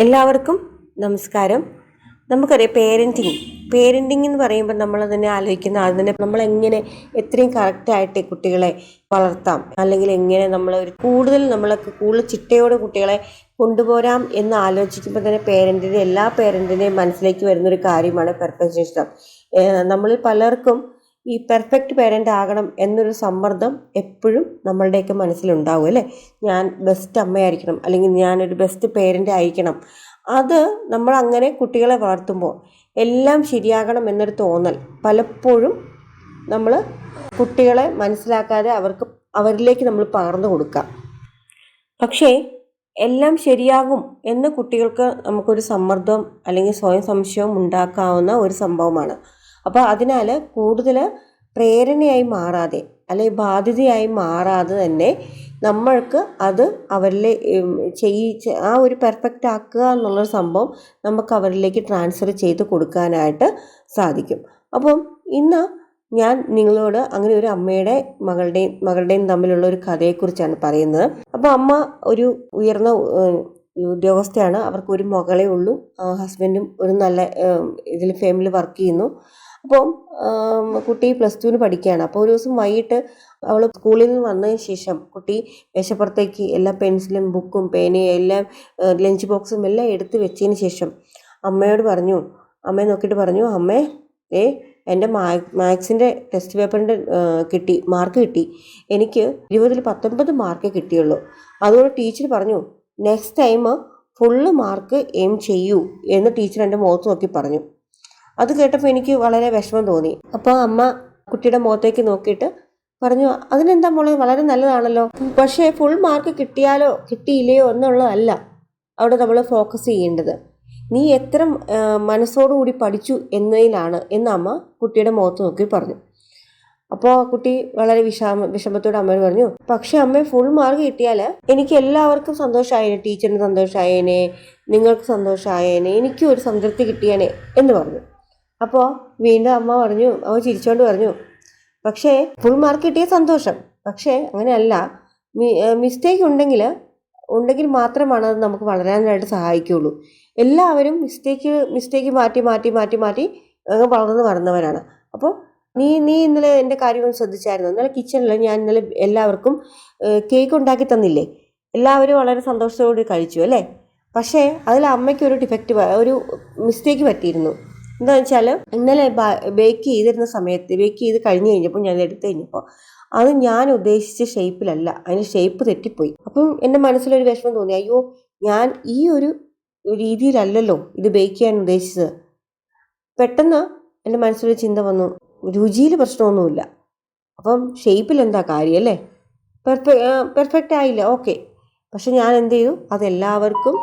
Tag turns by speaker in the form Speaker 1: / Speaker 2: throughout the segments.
Speaker 1: എല്ലാവർക്കും നമസ്കാരം. നമുക്കറിയാം പേരൻറ്റിങ് എന്ന് പറയുമ്പോൾ നമ്മൾ തന്നെ ആലോചിക്കുന്ന അതിനെ നമ്മളെങ്ങനെ എത്രയും കറക്റ്റായിട്ട് കുട്ടികളെ വളർത്താം, അല്ലെങ്കിൽ എങ്ങനെ നമ്മളൊക്കെ കൂടുതൽ ചിട്ടയോടെ കുട്ടികളെ കൊണ്ടുപോരാം എന്ന് ആലോചിക്കുമ്പോൾ തന്നെ എല്ലാ പേരൻറ്റിൻ്റെയും മനസ്സിലേക്ക് വരുന്നൊരു കാര്യമാണ് പെർഫെക്ഷനിസം. നമ്മളിൽ പലർക്കും ഈ പെർഫെക്റ്റ് പേരൻ്റ് ആകണം എന്നൊരു സമ്മർദ്ദം എപ്പോഴും നമ്മളുടെയൊക്കെ മനസ്സിലുണ്ടാവും അല്ലേ. ഞാൻ ബെസ്റ്റ് അമ്മയായിരിക്കണം, അല്ലെങ്കിൽ ഞാനൊരു ബെസ്റ്റ് പേരൻ്റ് ആയിരിക്കണം. അത് നമ്മളങ്ങനെ കുട്ടികളെ വളർത്തുമ്പോൾ എല്ലാം ശരിയാകണം എന്നൊരു തോന്നൽ പലപ്പോഴും നമ്മൾ കുട്ടികളെ മനസ്സിലാക്കാതെ അവരിലേക്ക് നമ്മൾ പകർന്നു കൊടുക്കാം. പക്ഷേ എല്ലാം ശരിയാകും എന്ന് കുട്ടികൾക്ക് നമുക്കൊരു സമ്മർദ്ദം അല്ലെങ്കിൽ സ്വയം സംശയവും ഉണ്ടാക്കാവുന്ന ഒരു സംഭവമാണ്. അപ്പോൾ അതിനാൽ കൂടുതൽ പ്രേരണയായി മാറാതെ അല്ലെങ്കിൽ ബാധ്യതയായി മാറാതെ തന്നെ നമ്മൾക്ക് അത് അവരിലെ ആ ഒരു പെർഫെക്റ്റ് ആക്കുക എന്നുള്ളൊരു സംഭവം നമുക്ക് അവരിലേക്ക് ട്രാൻസ്ഫർ ചെയ്ത് കൊടുക്കാനായിട്ട് സാധിക്കും. അപ്പം ഇന്ന് ഞാൻ നിങ്ങളോട് അങ്ങനെ ഒരു അമ്മയുടെ മകളുടെയും തമ്മിലുള്ള ഒരു കഥയെക്കുറിച്ചാണ് പറയുന്നത്. അപ്പോൾ അമ്മ ഒരു ഉയർന്ന ഉദ്യോഗസ്ഥയാണ്. അവർക്ക് ഒരു മകളേ ഉള്ളൂ. ഹസ്ബൻഡും ഒരു നല്ല ഫാമിലി വർക്ക് ചെയ്യുന്നു. അപ്പം കുട്ടി +2 പഠിക്കുകയാണ്. അപ്പോൾ ഒരു ദിവസം വൈകിട്ട് അവൾ സ്കൂളിൽ നിന്ന് വന്നതിന് ശേഷം കുട്ടി മേശപ്പുറത്തേക്ക് എല്ലാ പെൻസിലും ബുക്കും പേനയും എല്ലാം ലഞ്ച് ബോക്സും എല്ലാം എടുത്ത് വെച്ചതിന് ശേഷം അമ്മയെ നോക്കിയിട്ട് പറഞ്ഞു, അമ്മേ എൻ്റെ മാത്സിൻ്റെ ടെസ്റ്റ് പേപ്പറിൻ്റെ മാർക്ക് കിട്ടി. എനിക്ക് 20ൽ 19 മാർക്കേ കിട്ടിയുള്ളൂ. അതുകൊണ്ട് ടീച്ചർ പറഞ്ഞു, next time full mark aim ചെയ്യൂ എന്ന് ടീച്ചർ എൻ്റെ മുഖത്ത് നോക്കി പറഞ്ഞു. അത് കേട്ടപ്പോൾ എനിക്ക് വളരെ വിഷമം തോന്നി. അപ്പോൾ അമ്മ കുട്ടിയുടെ മുഖത്തേക്ക് നോക്കിയിട്ട് പറഞ്ഞു, അതിനെന്താ മോളെ, വളരെ നല്ലതാണല്ലോ. പക്ഷേ ഫുൾ മാർക്ക് കിട്ടിയാലോ കിട്ടിയില്ലയോ എന്നുള്ളതല്ല അവിടെ നമ്മൾ ഫോക്കസ് ചെയ്യേണ്ടത്. നീ എത്ര മനസ്സോടുകൂടി പഠിച്ചു എന്നതിലാണ് എന്ന് അമ്മ കുട്ടിയുടെ മുഖത്ത് നോക്കി പറഞ്ഞു. അപ്പോൾ കുട്ടി വളരെ വിഷമത്തോടെ അമ്മയോട് പറഞ്ഞു, പക്ഷെ അമ്മ ഫുൾ മാർക്ക് കിട്ടിയാൽ എനിക്ക് എല്ലാവർക്കും സന്തോഷമായേനെ, ടീച്ചറിന് സന്തോഷമായേനെ, നിങ്ങൾക്ക് സന്തോഷമായേനെ, എനിക്കും ഒരു സംതൃപ്തി കിട്ടിയേനെ എന്ന് പറഞ്ഞു. അപ്പോൾ വീണ്ടും അവ ചിരിച്ചോണ്ട് പറഞ്ഞു, പക്ഷേ ഫുൾ മാർക്ക് കിട്ടിയ സന്തോഷം, പക്ഷേ അങ്ങനെയല്ല, മിസ്റ്റേക്ക് ഉണ്ടെങ്കിൽ മാത്രമാണ് അത് നമുക്ക് വളരാനായിട്ട് സഹായിക്കുകയുള്ളൂ. എല്ലാവരും മിസ്റ്റേക്ക് മാറ്റി വളർന്നു വരുന്നവരാണ്. അപ്പോൾ നീ ഇന്നലെ എൻ്റെ കാര്യം ശ്രദ്ധിച്ചായിരുന്നു? ഇന്നലെ കിച്ചണിൽ ഞാൻ ഇന്നലെ എല്ലാവർക്കും കേക്ക് ഉണ്ടാക്കി തന്നില്ലേ? എല്ലാവരും വളരെ സന്തോഷത്തോടെ കഴിച്ചു അല്ലേ? പക്ഷേ അതിൽ അമ്മയ്ക്ക് ഒരു മിസ്റ്റേക്ക് പറ്റിയിരുന്നു. എന്താണെന്ന് വെച്ചാൽ ഇന്നലെ ബേക്ക് ചെയ്ത് കഴിഞ്ഞ് കഴിഞ്ഞപ്പോൾ ഞാൻ എടുത്തു കഴിഞ്ഞപ്പോൾ അത് ഞാൻ ഉദ്ദേശിച്ച ഷേപ്പിലല്ല, അതിന് ഷേപ്പ് തെറ്റിപ്പോയി. അപ്പം എൻ്റെ മനസ്സിലൊരു വിഷമം തോന്നി. അയ്യോ, ഞാൻ ഈ ഒരു രീതിയിലല്ലല്ലോ ഇത് ബേക്ക് ചെയ്യാൻ ഉദ്ദേശിച്ചത്. പെട്ടെന്ന് എൻ്റെ മനസ്സിലൊരു ചിന്ത വന്നു, രുചിയിൽ പ്രശ്നമൊന്നുമില്ല, അപ്പം ഷേപ്പിൽ എന്താ കാര്യം അല്ലേ? പെർഫെക്റ്റ് ആയില്ല, ഓക്കെ. പക്ഷെ ഞാൻ എന്ത് ചെയ്തു, അതെല്ലാവർക്കും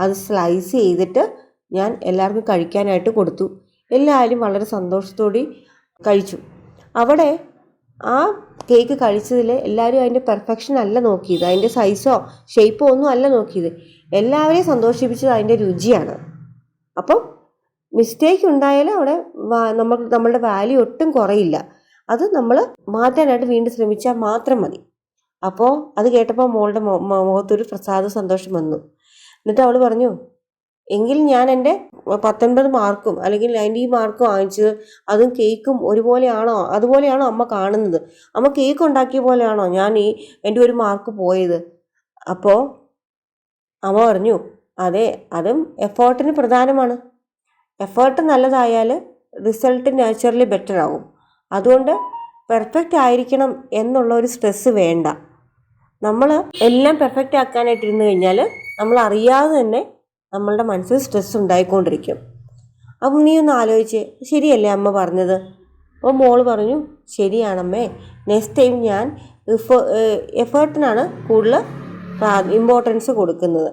Speaker 1: അത് സ്ലൈസ് ചെയ്തിട്ട് ഞാൻ എല്ലാവർക്കും കഴിക്കാനായിട്ട് കൊടുത്തു. എല്ലാവരും വളരെ സന്തോഷത്തോടെ കഴിച്ചു. അവിടെ ആ കേക്ക് കഴിച്ചതിൽ എല്ലാവരും അതിൻ്റെ പെർഫെക്ഷൻ അല്ല നോക്കിയത്, അതിൻ്റെ സൈസോ ഷേപ്പോ ഒന്നും അല്ല നോക്കിയത്. എല്ലാവരെയും സന്തോഷിപ്പിച്ചത് അതിൻ്റെ രുചിയാണ്. അപ്പം മിസ്റ്റേക്ക് ഉണ്ടായാൽ അവിടെ നമ്മളുടെ വാല്യൂ ഒട്ടും കുറയില്ല. അത് നമ്മൾ മാറ്റാനായിട്ട് വീണ്ടും ശ്രമിച്ചാൽ മാത്രം മതി. അപ്പോൾ അത് കേട്ടപ്പോൾ മോളുടെ മുഖത്തൊരു സന്തോഷം വന്നു. എന്നിട്ട് അവൾ പറഞ്ഞു, എങ്കിൽ ഞാൻ എൻ്റെ 19 മാർക്കും അല്ലെങ്കിൽ 90 മാർക്കും വാങ്ങിച്ചത് അതും കേക്കും അതുപോലെയാണോ അമ്മ കാണുന്നത്? അമ്മ കേക്ക് ഉണ്ടാക്കിയ പോലെയാണോ ഞാൻ എൻ്റെ ഒരു മാർക്ക് പോയത്? അപ്പോൾ അമ്മ പറഞ്ഞു, അതെ, അതും എഫേർട്ടിന് പ്രധാനമാണ്. എഫേർട്ട് നല്ലതായാൽ റിസൾട്ട് നാച്ചുറലി ബെറ്റർ ആവും. അതുകൊണ്ട് പെർഫെക്റ്റ് ആയിരിക്കണം എന്നുള്ള ഒരു സ്ട്രെസ്സ് വേണ്ട. നമ്മൾ എല്ലാം പെർഫെക്റ്റ് ആക്കാനായിട്ടിരുന്നു കഴിഞ്ഞാൽ നമ്മൾ അറിയാതെ തന്നെ നമ്മളുടെ മനസ്സിൽ സ്ട്രെസ് ഉണ്ടായിക്കൊണ്ടിരിക്കും. അപ്പം നീ ഒന്ന് ആലോചിച്ച്, ശരിയല്ലേ അമ്മ പറഞ്ഞത്? അപ്പോൾ മോള് പറഞ്ഞു, ശരിയാണമ്മേ, നെക്സ്റ്റ് ടൈം ഞാൻ എഫേർട്ടിനാണ് കൂടുതൽ ഇമ്പോർട്ടൻസ് കൊടുക്കുന്നത്,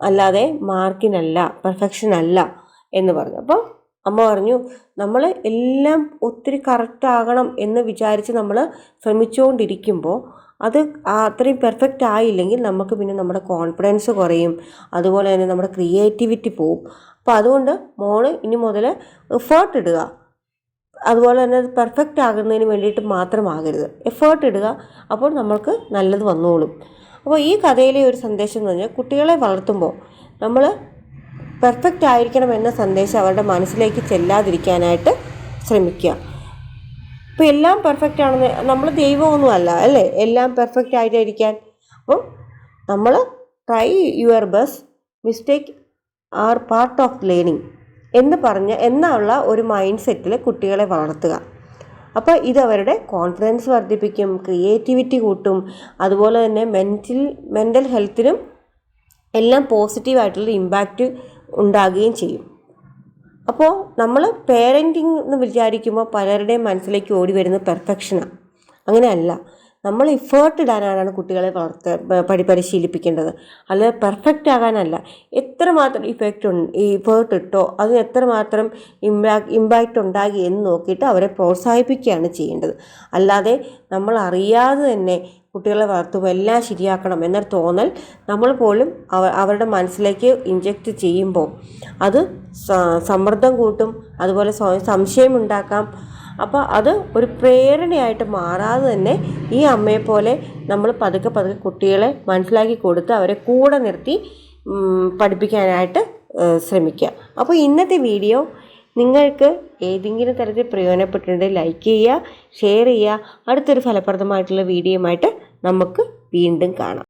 Speaker 1: അല്ലാതെ മാർക്കിനല്ല, പെർഫെക്ഷൻ അല്ല എന്ന് പറഞ്ഞു. അപ്പോൾ അമ്മ പറഞ്ഞു, നമ്മൾ എല്ലാം ഒത്തിരി കറക്റ്റ് ആകണം എന്ന് വിചാരിച്ച് നമ്മൾ ശ്രമിച്ചുകൊണ്ടിരിക്കുമ്പോൾ അത് അത്രയും പെർഫെക്റ്റ് ആയില്ലെങ്കിൽ നമുക്ക് പിന്നെ നമ്മുടെ കോൺഫിഡൻസ് കുറയും, അതുപോലെ തന്നെ നമ്മുടെ ക്രിയേറ്റിവിറ്റി പോവും. അപ്പോൾ അതുകൊണ്ട് മോള് ഇനി മുതൽ എഫേർട്ട് ഇടുക. അതുപോലെ തന്നെ അത് പെർഫെക്റ്റ് ആകുന്നതിന് വേണ്ടിയിട്ട് മാത്രമാകരുത്, എഫേർട്ട് ഇടുക. അപ്പോൾ നമ്മൾക്ക് നല്ലത് വന്നോളും. അപ്പോൾ ഈ കഥയിലെ ഒരു സന്ദേശം എന്ന് പറഞ്ഞാൽ, കുട്ടികളെ വളർത്തുമ്പോൾ നമ്മൾ പെർഫെക്റ്റ് ആയിരിക്കണം എന്ന സന്ദേശം അവരുടെ മനസ്സിലേക്ക് ചെല്ലാതിരിക്കാനായിട്ട് ശ്രമിക്കുക. ഇപ്പോൾ എല്ലാം പെർഫെക്റ്റ് ആണെന്ന്, നമ്മൾ ദൈവമൊന്നും അല്ല അല്ലേ എല്ലാം പെർഫെക്റ്റ് ആയിട്ടിരിക്കാൻ. അപ്പോൾ നമ്മൾ try your best, mistake are part of learning എന്നുള്ള ഒരു മൈൻഡ് സെറ്റിൽ കുട്ടികളെ വളർത്തുക. അപ്പോൾ ഇതവരുടെ കോൺഫിഡൻസ് വർദ്ധിപ്പിക്കും, ക്രിയേറ്റിവിറ്റി കൂട്ടും, അതുപോലെ തന്നെ മെൻ്റൽ ഹെൽത്തിനും എല്ലാം പോസിറ്റീവായിട്ടുള്ള ഇമ്പാക്റ്റ് ഉണ്ടാകുകയും ചെയ്യും. അപ്പോൾ നമ്മൾ പേരൻറ്റിങ് എന്ന് വിചാരിക്കുമ്പോൾ പലരുടെയും മനസ്സിലേക്ക് ഓടി വരുന്നത് പെർഫെക്ഷനാണ്. അങ്ങനെയല്ല, നമ്മൾ ഇഫേർട്ട് ഇടാനാണ് കുട്ടികളെ പരിശീലിപ്പിക്കേണ്ടത്, അല്ല പെർഫെക്റ്റ് ആകാനല്ല. എത്രമാത്രം ഇഫേർട്ട് ഇട്ടോ അത് എത്രമാത്രം ഇമ്പാക്റ്റ് ഉണ്ടാക്കി എന്ന് നോക്കിയിട്ട് അവരെ പ്രോത്സാഹിപ്പിക്കുകയാണ് ചെയ്യേണ്ടത്. അല്ലാതെ നമ്മൾ അറിയാതെ തന്നെ കുട്ടികളെ വളർത്തുമ്പോൾ എല്ലാം ശരിയാക്കണം എന്നൊരു തോന്നൽ നമ്മൾ പോലും അവരുടെ മനസ്സിലേക്ക് ഇൻജെക്റ്റ് ചെയ്യുമ്പോൾ അത് സമ്മർദ്ദം കൂട്ടും, അതുപോലെ സംശയമുണ്ടാക്കാം. അപ്പോൾ അത് ഒരു പ്രേരണയായിട്ട് മാറാതെ തന്നെ ഈ അമ്മയെപ്പോലെ നമ്മൾ പതുക്കെ കുട്ടികളെ മനസ്സിലാക്കി കൊടുത്ത് അവരെ കൂടെ നിർത്തി പഠിപ്പിക്കാനായിട്ട് ശ്രമിക്കുക. അപ്പോൾ ഇന്നത്തെ വീഡിയോ നിങ്ങൾക്ക് ഏതെങ്കിലും തരത്തിൽ പ്രയോജനപ്പെട്ടിട്ടുണ്ടെങ്കിൽ ലൈക്ക് ചെയ്യുക, ഷെയർ ചെയ്യുക. അടുത്തൊരു ഫലപ്രദമായിട്ടുള്ള വീഡിയോയുമായിട്ട് നമുക്ക് വീണ്ടും കാണാം.